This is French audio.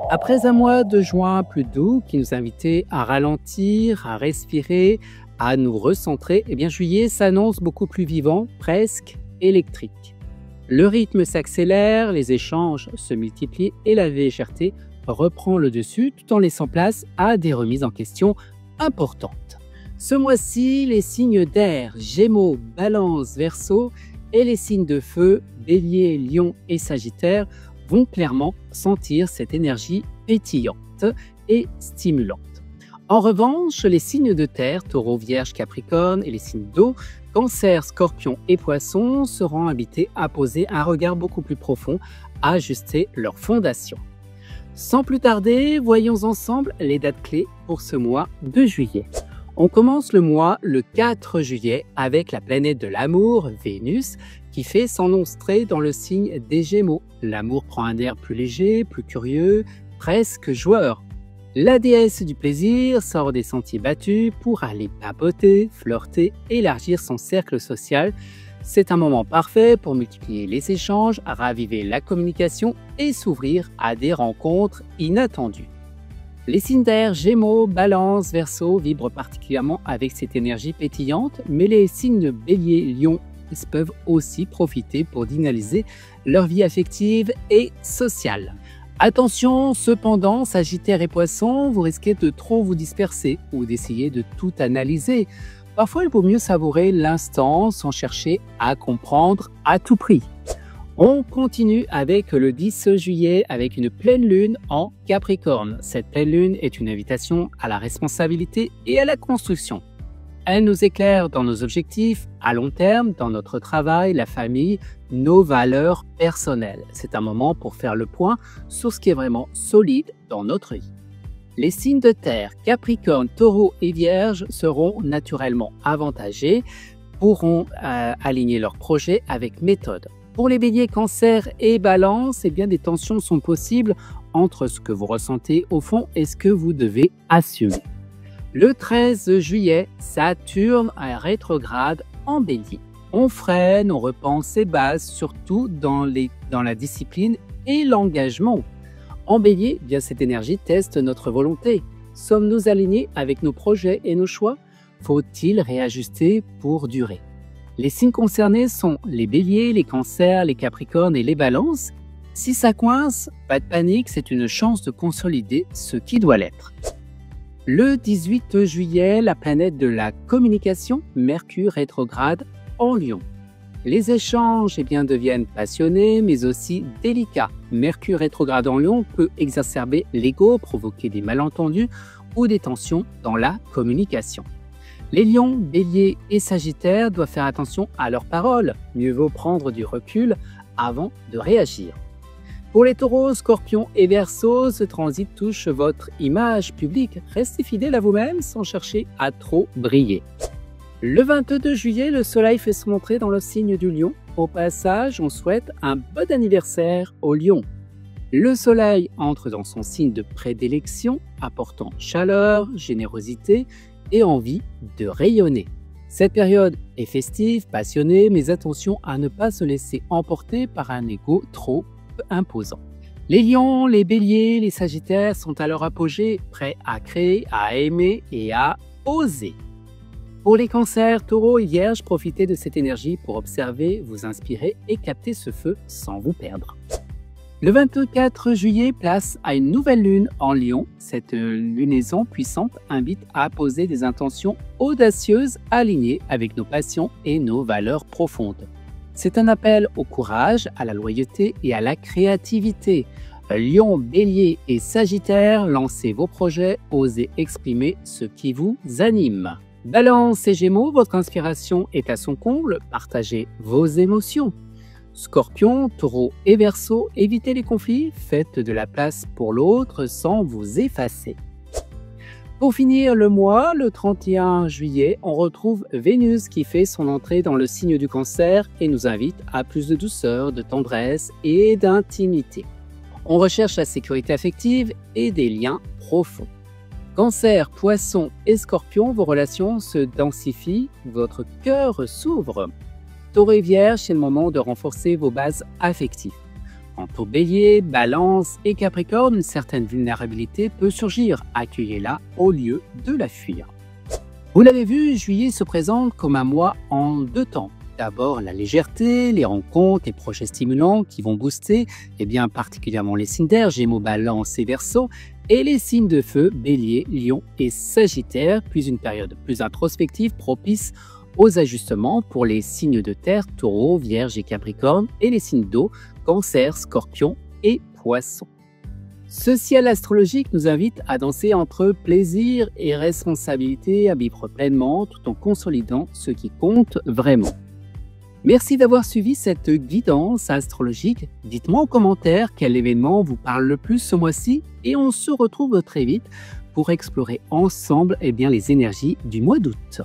Après un mois de juin plus doux qui nous invitait à ralentir, à respirer, à nous recentrer, eh bien juillet s'annonce beaucoup plus vivant, presque électrique. Le rythme s'accélère, les échanges se multiplient et la légèreté reprend le dessus tout en laissant place à des remises en question importantes. Ce mois-ci, les signes d'air, Gémeaux, Balance, Verseau et les signes de feu, Bélier, Lion et Sagittaire vont clairement sentir cette énergie pétillante et stimulante. En revanche, les signes de terre, Taureau, Vierge, Capricorne et les signes d'eau, Cancer, Scorpion et Poisson seront invités à poser un regard beaucoup plus profond, à ajuster leur fondation. Sans plus tarder, voyons ensemble les dates clés pour ce mois de juillet. On commence le mois le 4 juillet avec la planète de l'amour, Vénus, qui fait son entrée dans le signe des Gémeaux. L'amour prend un air plus léger, plus curieux, presque joueur. La déesse du plaisir sort des sentiers battus pour aller papoter, flirter, élargir son cercle social. C'est un moment parfait pour multiplier les échanges, raviver la communication et s'ouvrir à des rencontres inattendues. Les signes d'air, Gémeaux, Balance, Verseau vibrent particulièrement avec cette énergie pétillante, mais les signes Bélier, Lion peuvent aussi profiter pour dynamiser leur vie affective et sociale. Attention cependant, Sagittaire et Poisson, vous risquez de trop vous disperser ou d'essayer de tout analyser. Parfois, il vaut mieux savourer l'instant sans chercher à comprendre à tout prix. On continue avec le 10 juillet avec une pleine lune en Capricorne. Cette pleine lune est une invitation à la responsabilité et à la construction. Elle nous éclaire dans nos objectifs à long terme, dans notre travail, la famille, nos valeurs personnelles. C'est un moment pour faire le point sur ce qui est vraiment solide dans notre vie. Les signes de terre, Capricorne, Taureau et Vierge seront naturellement avantagés, pourront aligner leurs projets avec méthode. Pour les béliers, cancer et balance, eh bien, des tensions sont possibles entre ce que vous ressentez au fond et ce que vous devez assumer. Le 13 juillet, Saturne est rétrograde en bélier. On freine, on repense ses bases, surtout dans la discipline et l'engagement. En bélier, bien, cette énergie teste notre volonté. Sommes-nous alignés avec nos projets et nos choix? Faut-il réajuster pour durer? Les signes concernés sont les béliers, les cancers, les capricornes et les balances. Si ça coince, pas de panique, c'est une chance de consolider ce qui doit l'être. Le 18 juillet, la planète de la communication, Mercure rétrograde en Lion. Les échanges deviennent passionnés mais aussi délicats. Mercure rétrograde en Lion peut exacerber l'ego, provoquer des malentendus ou des tensions dans la communication. Les lions, béliers et sagittaires doivent faire attention à leurs paroles. Mieux vaut prendre du recul avant de réagir. Pour les taureaux, scorpions et verseaux, ce transit touche votre image publique. Restez fidèle à vous-même sans chercher à trop briller. Le 22 juillet, le soleil fait son entrée dans le signe du lion. Au passage, on souhaite un bon anniversaire au lion. Le soleil entre dans son signe de prédilection, apportant chaleur, générosité et envie de rayonner. Cette période est festive, passionnée, mais attention à ne pas se laisser emporter par un ego trop imposant. Les lions, les béliers, les sagittaires sont à leur apogée, prêts à créer, à aimer et à oser. Pour les cancers, taureaux et vierges, profitez de cette énergie pour observer, vous inspirer et capter ce feu sans vous perdre. Le 24 juillet, place à une nouvelle lune en Lion. Cette lunaison puissante invite à poser des intentions audacieuses alignées avec nos passions et nos valeurs profondes. C'est un appel au courage, à la loyauté et à la créativité. Lion, Bélier et Sagittaire, lancez vos projets, osez exprimer ce qui vous anime. Balance et Gémeaux, votre inspiration est à son comble, partagez vos émotions. Scorpion, Taureau et Verseau, évitez les conflits, faites de la place pour l'autre sans vous effacer. Pour finir le mois, le 31 juillet, on retrouve Vénus qui fait son entrée dans le signe du Cancer et nous invite à plus de douceur, de tendresse et d'intimité. On recherche la sécurité affective et des liens profonds. Cancer, Poisson et Scorpion, vos relations se densifient, votre cœur s'ouvre. Taureau et Vierge, c'est le moment de renforcer vos bases affectives. Quant au Bélier, Balance et Capricorne, une certaine vulnérabilité peut surgir. Accueillez-la au lieu de la fuir. Vous l'avez vu, Juillet se présente comme un mois en deux temps. D'abord, la légèreté, les rencontres, les projets stimulants qui vont booster, particulièrement les signes d'air, Gémeaux, Balance et Verseau, et les signes de feu, Bélier, Lion et Sagittaire, puis une période plus introspective propice aux ajustements pour les signes de terre, Taureau, Vierge et Capricorne, et les signes d'eau, Cancer, Scorpion et Poisson. Ce ciel astrologique nous invite à danser entre plaisir et responsabilité, à vivre pleinement tout en consolidant ce qui compte vraiment. Merci d'avoir suivi cette guidance astrologique. Dites-moi en commentaire quel événement vous parle le plus ce mois-ci et on se retrouve très vite pour explorer ensemble les énergies du mois d'août.